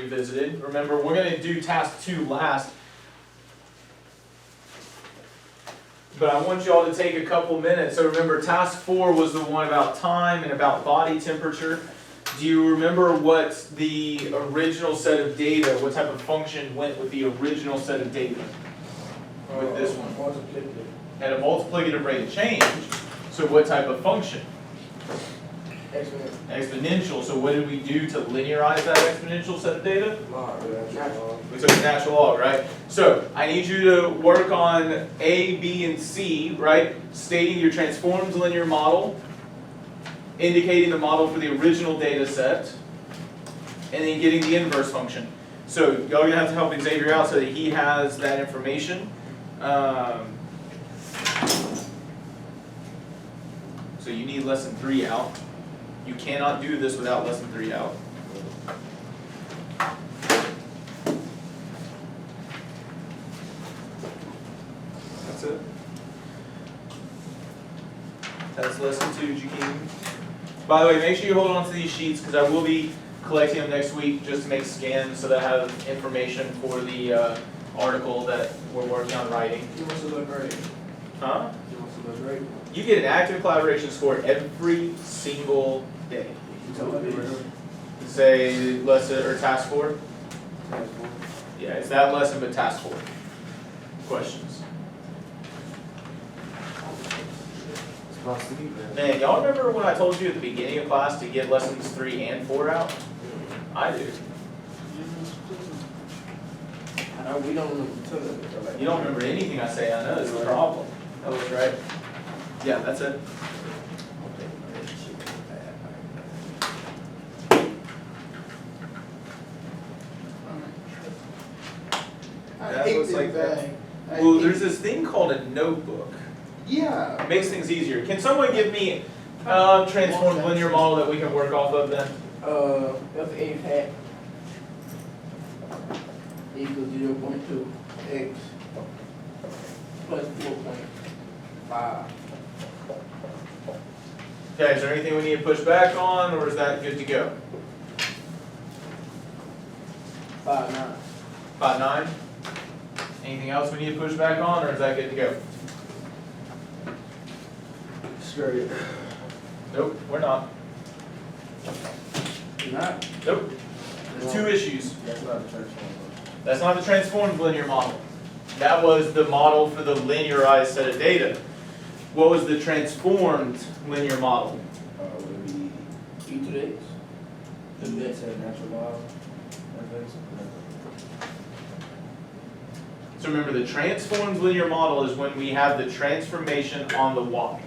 revisited. Remember, we're going to do task 2 last. But I want you all to take a couple minutes. So remember, task 4 was the one about time and about body temperature. Do you remember what the original set of data, what type of function went with the original set of data? With this one? Multiplicative. Had a multiplicative rate of change. So what type of function? Exponential. Exponential. So what did we do to linearize that exponential set of data? Log. Natural. We took a natural log, right? So I need you to work on A, B, and C, right? Stating your transformed linear model, indicating the model for the original data set, and then getting the inverse function. So y'all are gonna have to help Xavier out so that he has that information. So you need lesson 3 out. You cannot do this without lesson 3 out. That's it. That's lesson 2, Jakeem. By the way, make sure you hold on to these sheets because I will be collecting them next week just to make scans so that I have information for the article that we're working on writing. You want to look great. Huh? You want to look great. You get an active collaboration score every single day. You tell me what it Say lesson or task 4. is. Yeah, it's that lesson but task 4. Questions? It's supposed to be bad. Man, y'all remember when I told you at the beginning of class to get lessons 3 and 4 out? I do. I know we don't remember tell it. You don't remember anything I say, I know, it's the problem. That was right. Yeah, that's it. That looks like that. Well, there's this thing called a notebook. Yeah. It makes things easier. Can someone give me transformed linear model that we can work off of then? F A hat equals 0.2 x plus 4.5. Okay, is there anything we need to push back on, or is that good to go? 5.9. 5.9? Anything else we need to push back on, or is that good to go? Straight. Nope, we're not. Not. Nope. There's 2 issues. That's not the transform. That's not the transformed linear model. That was the model for the linearized set of data. What was the transformed linear model? Would be e to the x. The next has natural log. So remember, the transformed linear model is when we have the transformation on the y.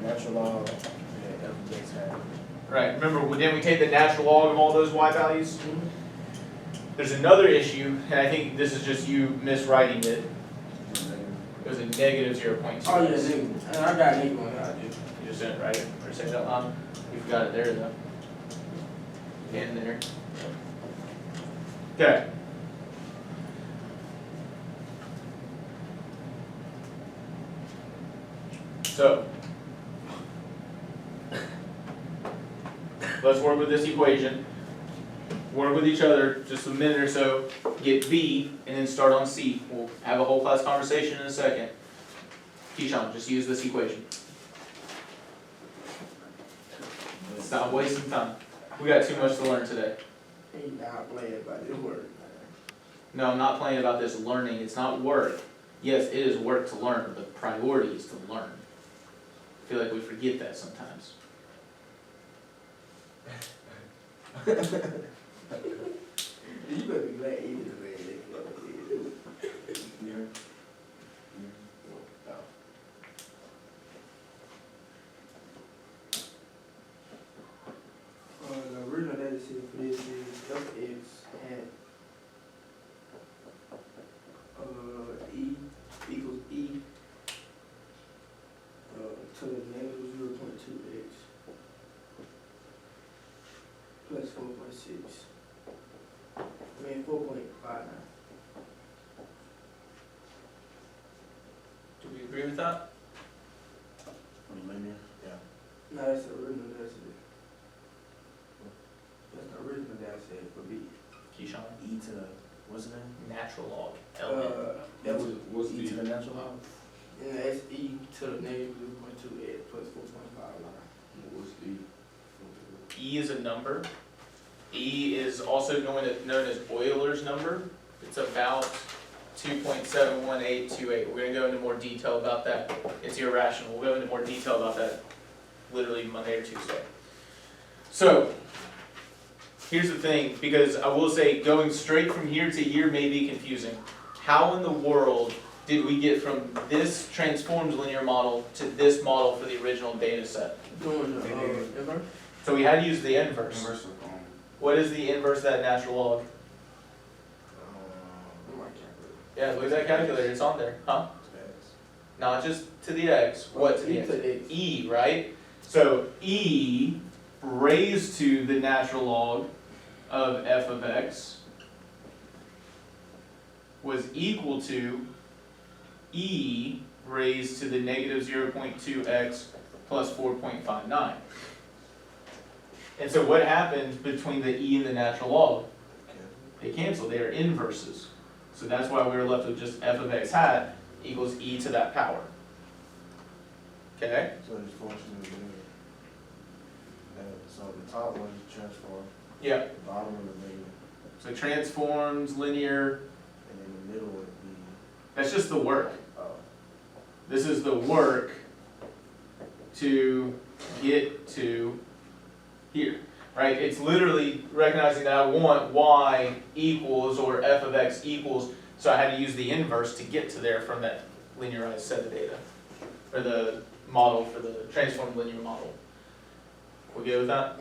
Natural log. Yeah, f of x hat. Right, remember, didn't we take the natural log of all those y values? There's another issue, and I think this is just you miswriting it. It was a negative 0.2. Oh yeah, negative. And I got negative one. I do. You just didn't write it, or say it out loud. You forgot it there, though. And there. Okay. So, let's work with this equation. Work with each other just a minute or so, get B, and then start on C. We'll have a whole class conversation in a second. Keyshawn, just use this equation. Stop wasting time. We got too much to learn today. He not playing by this word. No, I'm not playing about this learning. It's not work. Yes, it is work to learn, but the priority is to learn. I feel like we forget that sometimes. You better be glad you did that. The original data set for this is fx at e equals e to the negative 0.2x plus 4.6. I mean 4.59. Do we agree with that? Linear? Yeah. No, that's the original data set. That's the original data set for B. E to the, what's the name? Natural log, LN. That was What's E to the, the natural log? And that's E to the negative 0.2x plus 4.59. what's the? E is a number. E is also known as Euler's number. It's about 2.71828. We're gonna go into more detail about that. It's irrational. We'll go into more detail about that literally Monday or Tuesday. So, here's the thing, because I will say going straight from here to here may be confusing. How in the world did we get from this transformed linear model to this model for the original data set? Doing the inverse? So we had to use the inverse. Inverse of, What is the inverse of that natural log? My calculator. Yeah, look at that calculator, it's on there, huh? Not just to the x, what to the E x? to the x. E, right? So e raised to the natural log of f of x was equal to e raised to the negative 0.2x plus 4.59. And so what happens between the e and the natural log? They cancel, they are inverses. So that's why we're left with just f of x hat equals e to that power. Okay? So this function is linear. So the top one is transform, Yeah. the bottom one is negative, So transforms, linear, and then the middle would be, that's just the work. This is the work to get to here, right? It's literally recognizing that I want y equals or f of x equals, so I had to use the inverse to get to there from that linearized set of data, or the model for the transformed linear model. We good with that?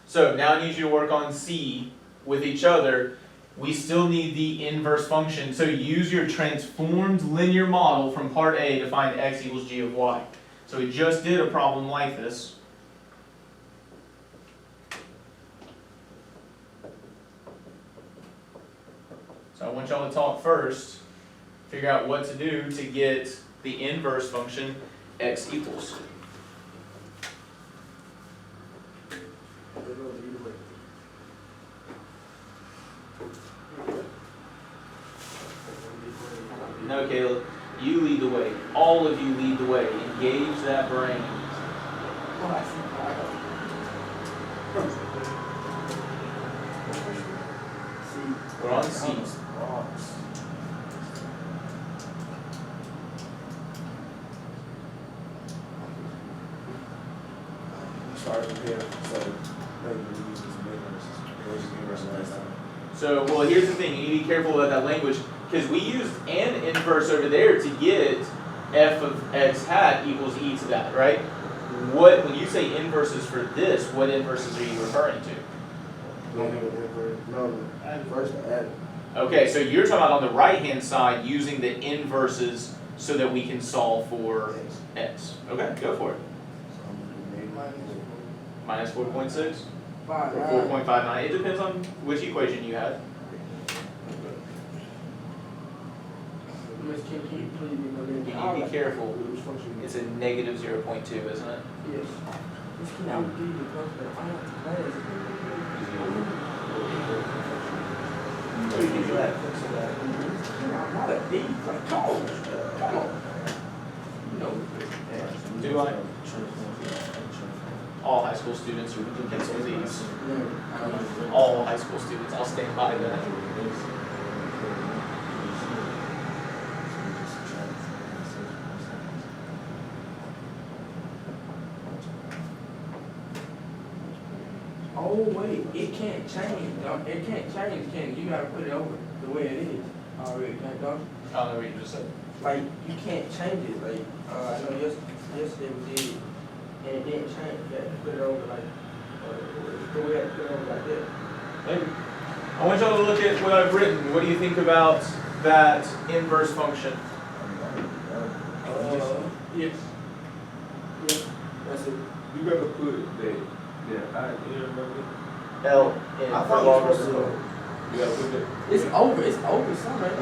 So now I need you to work on C with each other. We still need the inverse function, so use your transformed linear model from part A to find x equals g of y. So we just did a problem like this. So I want y'all to talk first, figure out what to do to get the inverse function x equals. It goes either way. No, Caleb, you lead the way. All of you lead the way. Engage that brain. We're on C. start from here, so maybe we use this inverse last time. So, well, here's the thing. You need to be careful about that language because we used an inverse over there to get f of x hat equals e to that, right? What, when you say inverses for this, what inverses are you referring to? No, first add. Okay, so you're talking about on the right-hand side using the inverses so that we can solve for x. Okay, go for it. Minus 4.6 or 4.59. It depends on which equation you have. Miss Kim, can you please be my You name? need to be careful. Which function? It's a negative 0.2, isn't it? Yes. Miss Kim, I will give you the post, but I have to class. I'm not a D, like, come on. You know. Do I? All high school students are pencil D's. All high school students, I'll stand by that. Oh, wait, it can't change. It can't change, can it? You gotta put it over the way it is already, can't you? I don't know what you just said. Like, you can't change it, like, I know yesterday we did, and it didn't change, you had to put it over like, the way you had to put it over like that. Maybe. I want y'all to look at what I've written. What do you think about that inverse function? Yes. Yeah, that's it. You gotta put that, I, you remember? L in I for thought longer you were supposed circle. You gotta put that. It's over, son, right?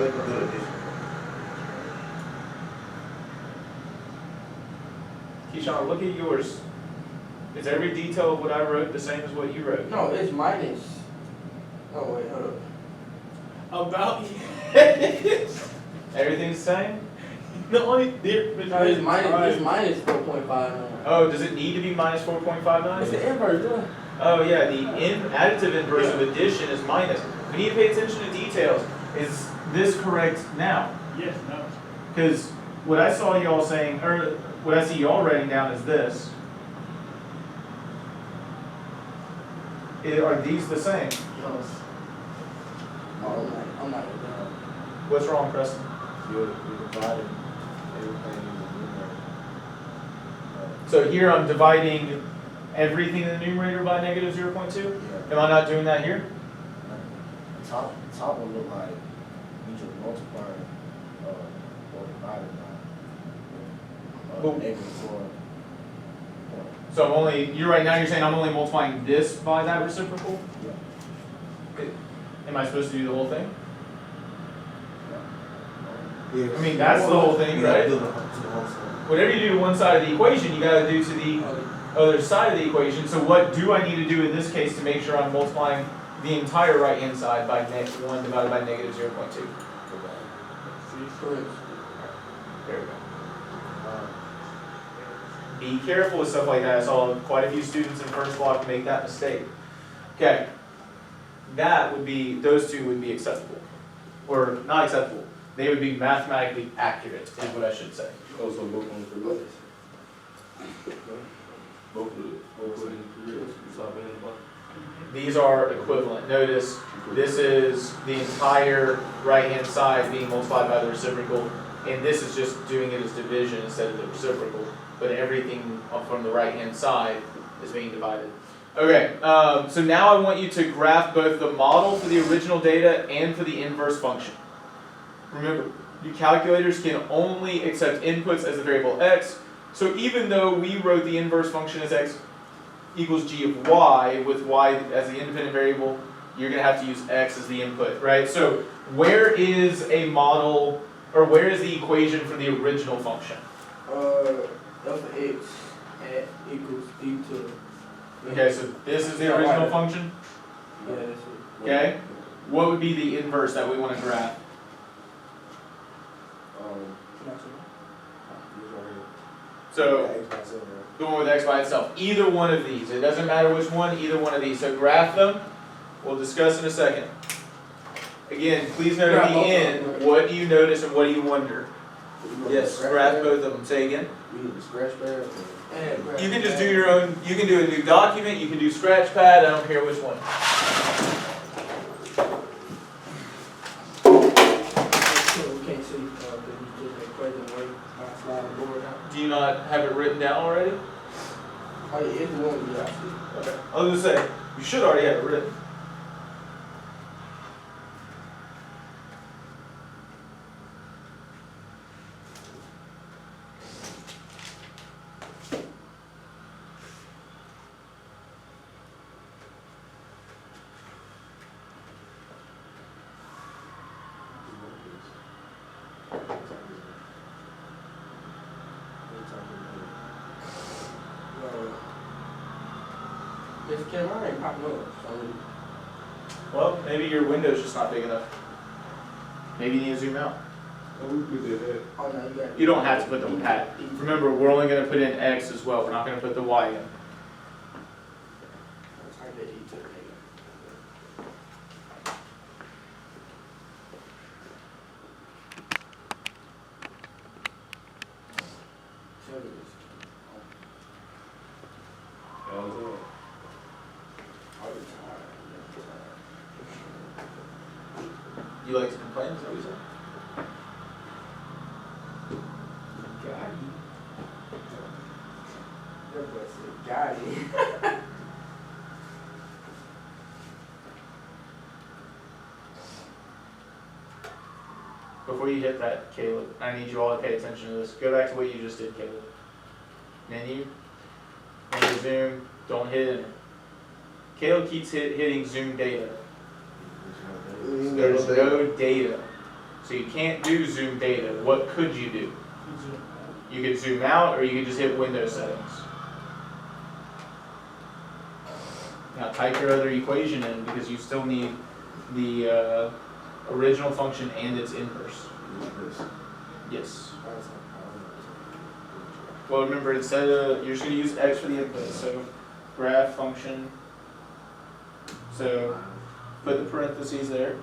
Keyshawn, look at yours. Is every detail of what I wrote the same as what you wrote? No, it's minus. Oh, wait, hold up. About everything's the same? The only difference No, it's minus 4.59. Oh, does it need to be minus It's 4.59? the inverse, yeah. Oh yeah, the additive inverse of addition is minus. We need to pay attention to details. Is this correct now? Yes, no. Because what I saw y'all saying, or what I see y'all writing down is this. Are these the same? No, I'm not with that. What's wrong, Preston? You're dividing everything in the numerator. So here I'm dividing everything in the numerator by negative 0.2? Yeah. Am I not doing that here? Top will look like you just multiplying, or dividing by, Well- negative 4. So I'm only, you're right now, you're saying I'm only multiplying this by that reciprocal? Yeah. Am I supposed to do the whole thing? Yeah. I mean, that's the whole thing, right? To the whole side. Whatever you do to one side of the equation, you gotta do to the other side of the equation. So what do I need to do in this case to make sure I'm multiplying the entire right-hand side by 1 divided by negative 0.2? Correct. There we go. Be careful with stuff like that. I saw quite a few students in first block make that mistake. Okay. That would be, those two would be acceptable. Or not acceptable. They would be mathematically accurate, is what I should say. Also, both on the careers. Both of the careers. Top and bottom. These are equivalent. Notice this is the entire right-hand side being multiplied by the reciprocal, and this is just doing it as division instead of the reciprocal, but everything from the right-hand side is being divided. Okay, so now I want you to graph both the model for the original data and for the inverse function. Remember, your calculators can only accept inputs as the variable x, so even though we wrote the inverse function as x equals g of y, with y as the independent variable, you're going to have to use x as the input, right? So where is a model, or where is the equation for the original function? F of x at equals e to. Okay, so this is the original function, Yeah, that's it. okay? What would be the inverse that we want to graph? Not too So X by 7, right? the one with x by itself, either one of these. It doesn't matter which one, either one of these. So graph them. We'll discuss in a second. Again, please note at the end, what do you notice and what do you wonder? Yes, graph both of them. Say again. We need to scratch that. You can just do your own, you can do a new document, you can do scratch pad, I don't care which one. We can't see, because you did the equation way, slide the board out. Do you not have it written down already? Oh, yeah, it's the one we got, see. Okay. I was gonna say, you should already have it written. This camera ain't popping up, so. Well, maybe your window's just not big enough. Maybe you need to zoom out. Oh, we could do that. Oh, no, you got. You don't have to put the hat. Remember, we're only gonna put in x as well, we're not gonna put the y in. Type that E to the negative. Tell me this. All the All the time. You like to complain, is that what you said? That boy said, got it. Before you hit that, Caleb, I need you all to pay attention to this. Go back to what you just did, Caleb. Menu, zoom, don't hit enter. Caleb keeps hitting zoom data. There's no data. So you can't do zoom data. What could you do? You could zoom out or you could just hit Windows settings. Now type your other equation in because you still need the original function and its inverse. Like this. Yes. I don't know. Well, remember, instead of, you're just going to use x for the input, so graph function, so put the parentheses there,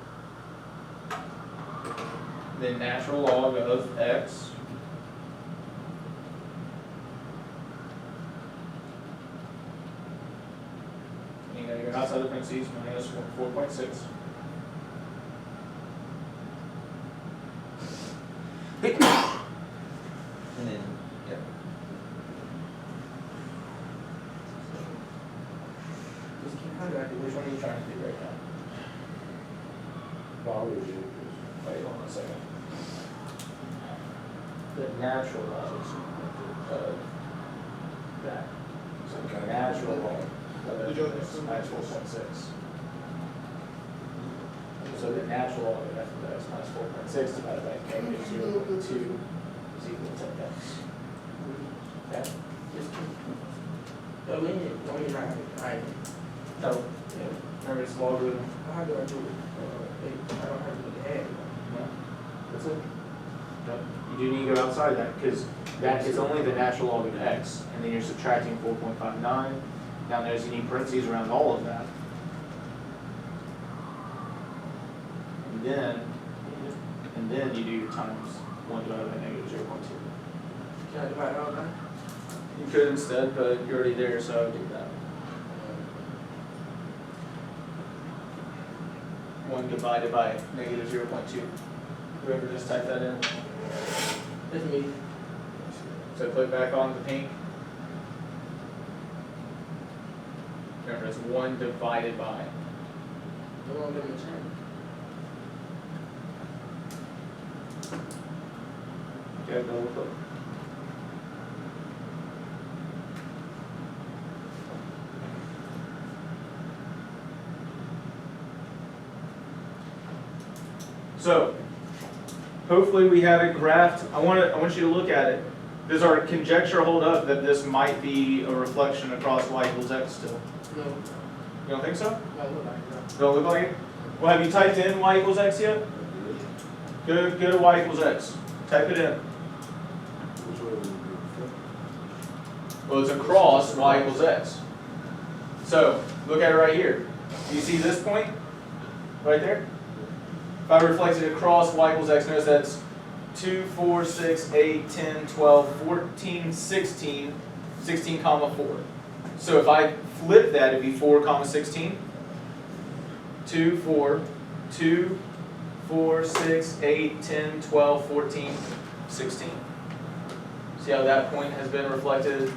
then natural log of x, and you know, your outside the parentheses minus 4.6. And then, yeah. Which one are you trying to do right now? Wait, hold on a second. The natural logs of that. So natural log of x minus 4.6. So the natural log of f of x minus 4.6 divided by negative 0.2 is equal to x. Okay? So when you're not, I No. Remember, it's logarithm. how do I do it? I don't have to do the add. No. That's it. No. You do need to go outside that because that is only the natural log of x, and then you're subtracting 4.59. Now there's you need parentheses around all of that. And then you do your times 1 divided by negative 0.2. Can I divide all that? You could instead, but you're already there, so I would do that. 1 divided by negative 0.2. Whoever just typed that in. That's me. So click back on the pink. Remember, it's 1 divided by. The one that we change. Okay, double click. So, hopefully we have it graphed. I want you to look at it. Does our conjecture hold up that this might be a reflection across y equals x still? No, You don't think so? no, look like that. Don't look like it? Well, have you typed in y equals x yet? Go to y equals x. Type it in. Which way would it be? Well, it's across y equals x. So, look at it right here. Do you see this point? Right there? If I reflect it across y equals x, notice that's 2, 4, 6, 8, 10, 12, 14, 16, 16 comma 4. So if I flip that, it'd be 4 comma 16. 2, 4, 2, 4, 6, 8, 10, 12, 14, 16. See how that point has been reflected,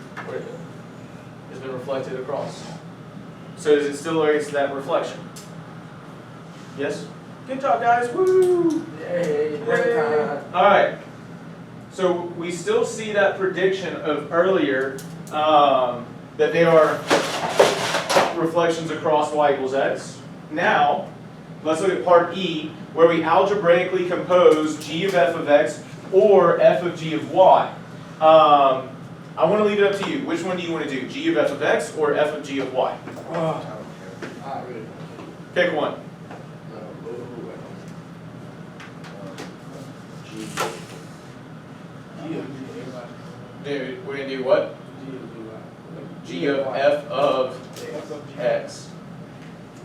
across. So does it still erase that reflection? Yes? Good job, guys. Woo! Hey, break time. All right. So we still see that prediction of earlier that they are reflections across y equals x. Now, let's look at part E, where we algebraically compose g of f of x or f of g of y. I want to leave it up to you. Which one do you want to do? G of f of x or f of g of y? I really Pick one. Dude, we're going to do what? G of f of x.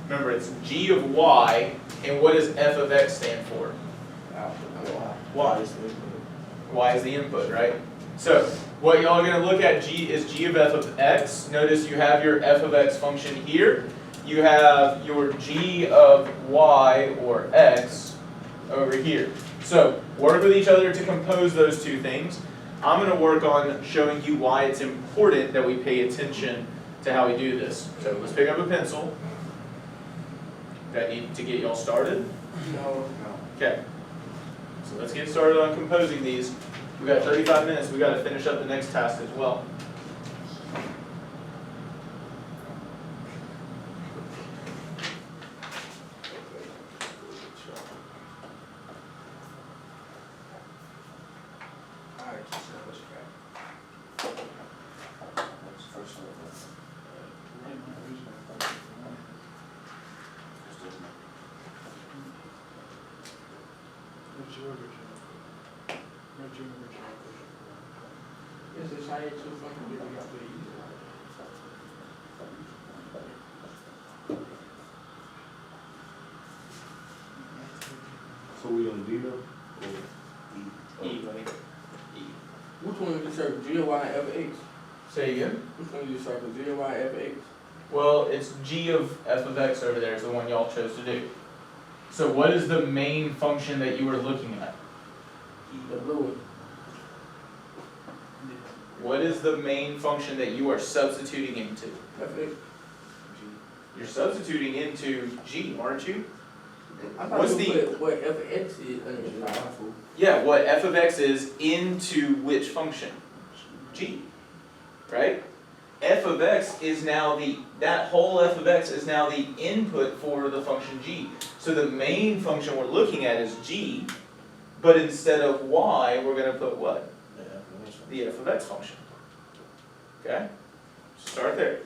Remember, it's g of y, and what does f of x stand for? Y. Y is the input, right? So, what y'all are going to look at is g of f of x. Notice you have your f of x function here. You have your g of y, or x, over here. So, work with each other to compose those two things. I'm going to work on showing you why it's important that we pay attention to how we do this. So, let's pick up a pencil. Do I need to get y'all started? No. Okay. So let's get started on composing these. We've got 35 minutes. We've got to finish up the next task as well. What's your original question? It's a change to something that we got to use. So we on D now? E, buddy. E. Which one is the circle, G and Y and F of X? Say again? Which one is the circle, G and Y and F of X? Well, it's g of f of x over there is the one y'all chose to do. So what is the main function that you were looking at? The blue one. What is the main function that you are substituting into? F of X. You're substituting into g, aren't you? I thought What's you the- put what F of X is, nah, I'm fool. Yeah, what f of x is into which function? G, right? F of x is now that whole f of x is now the input for the function g. So the main function we're looking at is g, but instead of y, we're gonna put what? The f of x function. Okay? Start there.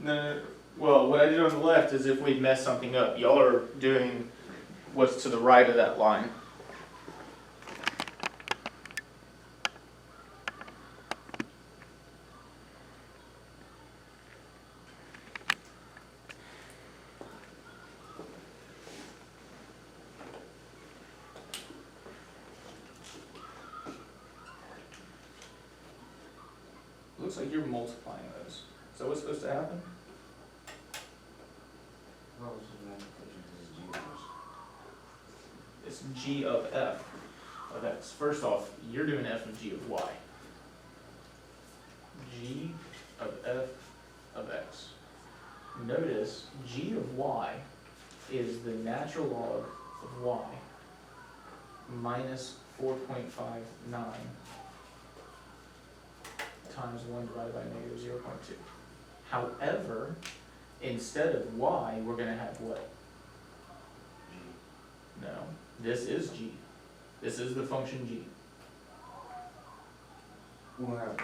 No, well, what I did on the left is if we mess something up. Y'all are doing what's to the right of that line. Looks like you're multiplying those. Is that what's supposed to happen? It's g of f of x. First off, you're doing f of g of y. G of f of x. Notice g of y is the natural log of y minus 4.59 times 1 divided by negative 0.2. However, instead of y, we're going to have what? No, this is g. This is the function g. We'll have,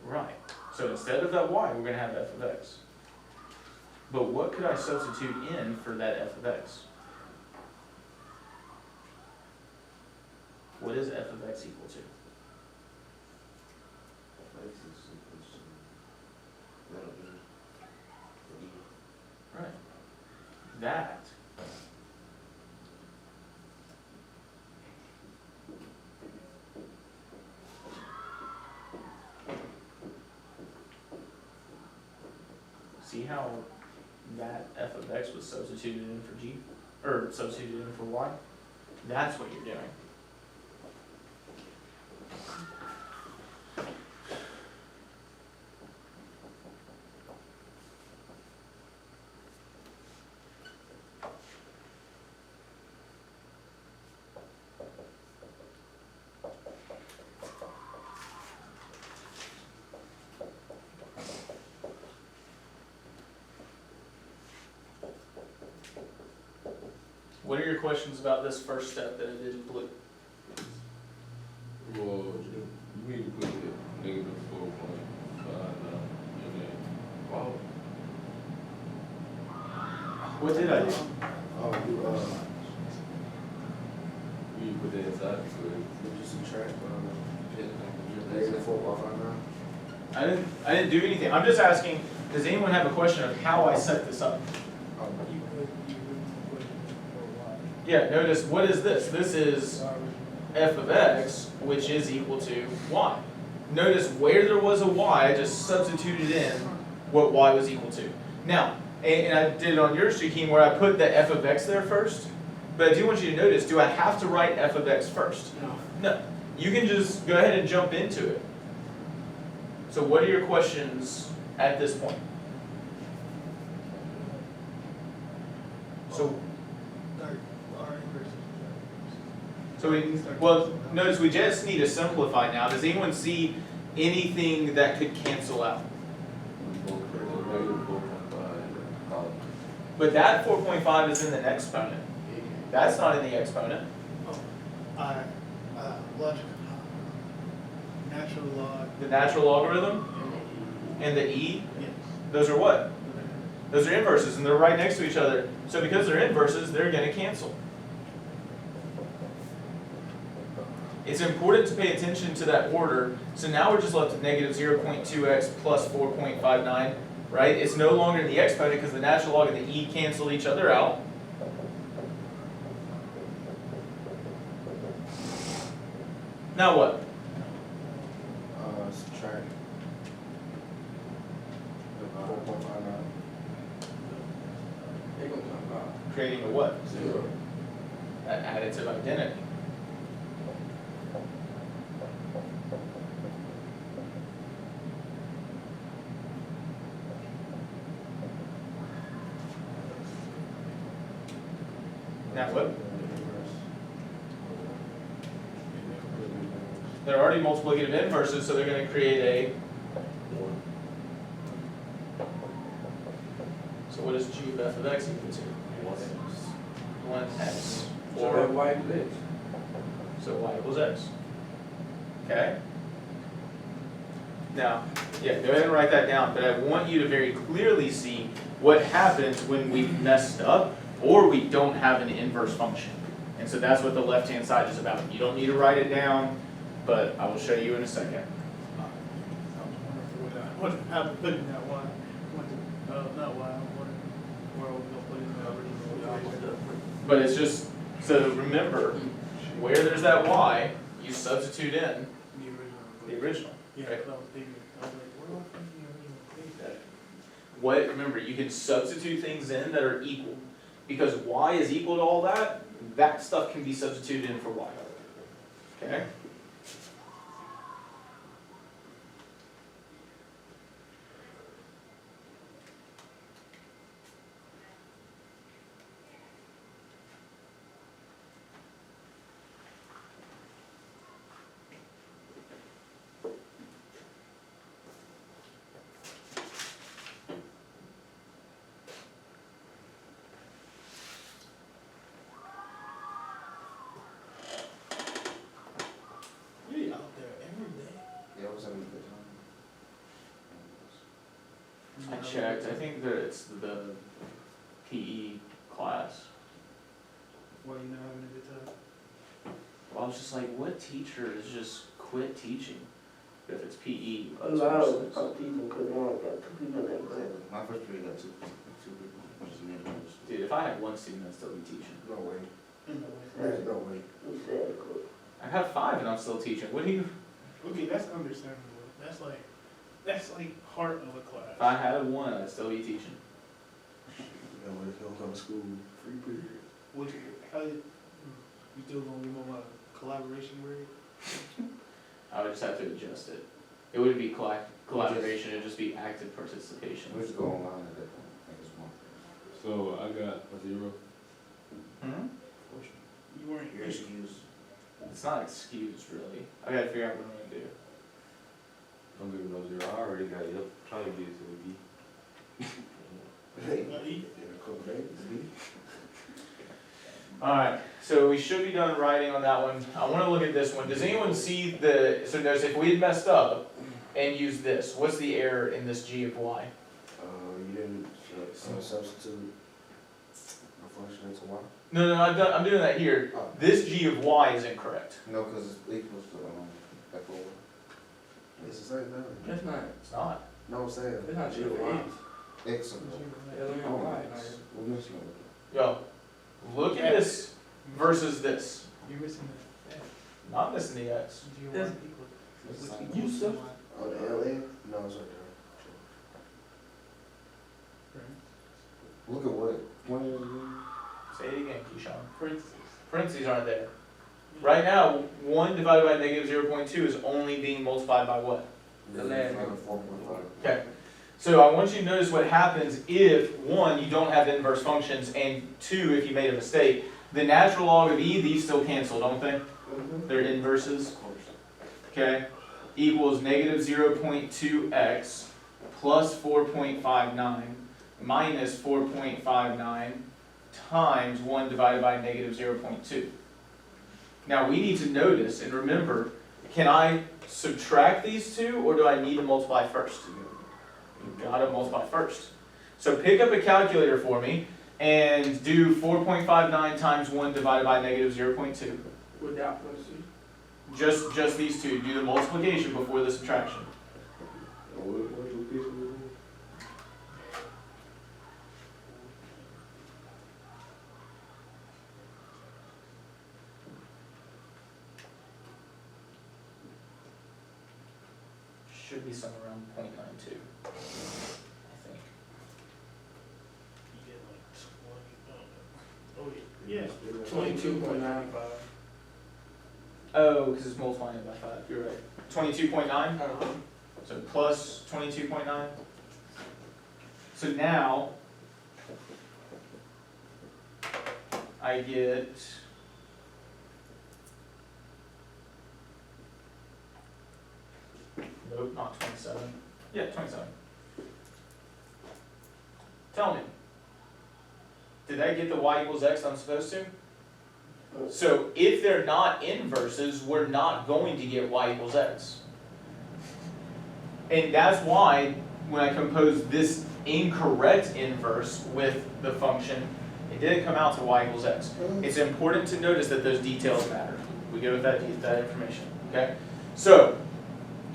Right. So instead of that y, we're going to have f of x. But what could I substitute in for that f of x? What is f of x equal to? Right. That see how that f of x was substituted in for g? Or substituted in for y? That's what you're doing. What are your questions about this first step that I did in blue? Well, you need to put it negative 4.59 and then, Wow. What did I do? you put that inside, so you just subtract, it's negative 4.59. I didn't do anything. I'm just asking, does anyone have a question of how I set this up? Yeah, notice, what is this? This is f of x, which is equal to y. Notice where there was a y, I just substituted in what y was equal to. Now, and I did it on your Shaquem where I put the f of x there first, but I do want you to notice, do I have to write f of x first? No. No. You can just go ahead and jump into it. So what are your questions at this point? So, well, notice we just need to simplify now. Does anyone see anything that could cancel out? Negative 4.5 in the column. But that 4.5 is in the exponent. That's not in the exponent. Logic, natural log, The natural logarithm and the e, yes. those are what? Those are inverses, and they're right next to each other. So because they're inverses, they're going to cancel. It's important to pay attention to that order. So now we're just left with negative 0.2x plus 4.59, right? It's no longer in the exponent because the natural log and the e cancel each other out. Now what? Subtract. 4.59. They gonna come out. Creating a what? 0. An additive identity. Now what? They're already multiplicative inverses, so they're going to create a. So what is g of f of x equal to? 1x. So that y is x. So y equals x. Okay? Now, yeah, go ahead and write that down, but I want you to very clearly see what happens when we messed up or we don't have an inverse function. And so that's what the left-hand side is about. You don't need to write it down, but I will show you in a second. What happened putting that one? Not why. I'm wondering where we're gonna put it already. But it's just, so remember, where there's that y, you substitute in the original. Yeah, right? so I was thinking, I was like, where do I find the original thing? What, remember, you can substitute things in that are equal. Because y is equal to all that, that stuff can be substituted in for y. Okay? You out there every day. Yeah, what's up with I checked, I think that it's the PE class. Why you not having a good time? Well, I was just like, what teacher is just quit teaching? But if it's PE. A lot of people could want got 2 people in that class. My first period got two people, which is me and others. Dude, if I had one student, I'd still be teaching. No way. No way. There's no way. You said it could. I have 5 and I'm still teaching. What do you, Okay, that's understandable. That's like heart of a class. if I had 1, I'd still be teaching. No way, if you don't come to school, free period. Which, you still gonna give them a collaboration grade? I would just have to adjust it. It wouldn't be collaboration, it'd just be active participation. We just go online at that point, I think it's one. So I got a 0. Hmm? You weren't Your here. excuse. It's not excused, really. I gotta figure out what I'm gonna do. Don't give me no 0. I already got it. Trying to get it to a B. Hey, Not eat. in a couple days, see? Alright, so we should be done writing on that one. I wanna look at this one. Does anyone see the, so notice if we had messed up and used this, what's the error in this g of y? You didn't, substitute a function into y? No, I'm doing that here. Oh. This g of y is incorrect. No, cause it's equals to, that forward. This is same thing. That's not, It's not. No, I'm saying. that's not true for X. Excellent. L and Y. We're missing Yo, look at this versus this. You're missing the X. Not missing the X. G1 That's- equals. You suck. Oh, the LN? No, it's right there. Look at what? Say it again, Keyshawn. Parentheses. Parentheses aren't there. Right now, 1 divided by negative 0.2 is only being multiplied by what? The last one. 4.5. Okay. So I want you to notice what happens if, 1, you don't have inverse functions, and 2, if you made a mistake. The natural log of e, these still cancel, don't they? They're inverses. Okay. Equals negative 0.2x plus 4.59 minus 4.59 times 1 divided by negative 0.2. Now we need to notice and remember, can I subtract these two or do I need to multiply first? You've got to multiply first. So pick up a calculator for me and do 4.59 times 1 divided by negative 0.2. Without parentheses. Just these two. Do the multiplication before the subtraction. Should be somewhere around 0.92, I think. You get like 20, oh, yeah. 22.95. Oh, because it's multiplying it by 5. You're right. 22.9? Uh-huh. So plus 22.9. So now I get nope, not 27. Yeah, 27. Tell me, did I get the y equals x I'm supposed to? So if they're not inverses, we're not going to get y equals x. And that's why when I composed this incorrect inverse with the function, it didn't come out to y equals x. It's important to notice that those details matter. We go with that information, okay? So,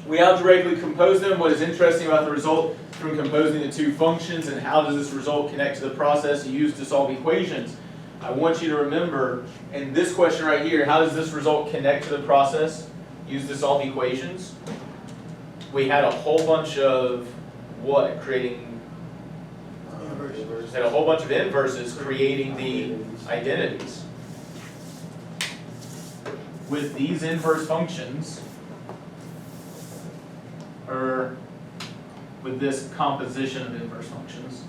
we algebraically compose them. What is interesting about the result from composing the two functions and how does this result connect to the process used to solve equations? I want you to remember, in this question right here, how does this result connect to the process used to solve equations? We had a whole bunch of what? Creating, had a whole bunch of inverses creating the identities. With these inverse functions, or with this composition of inverse functions,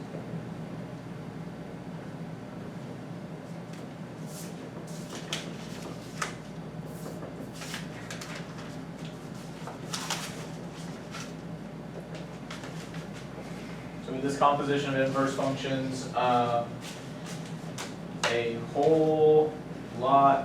so with this composition of inverse functions, a whole lot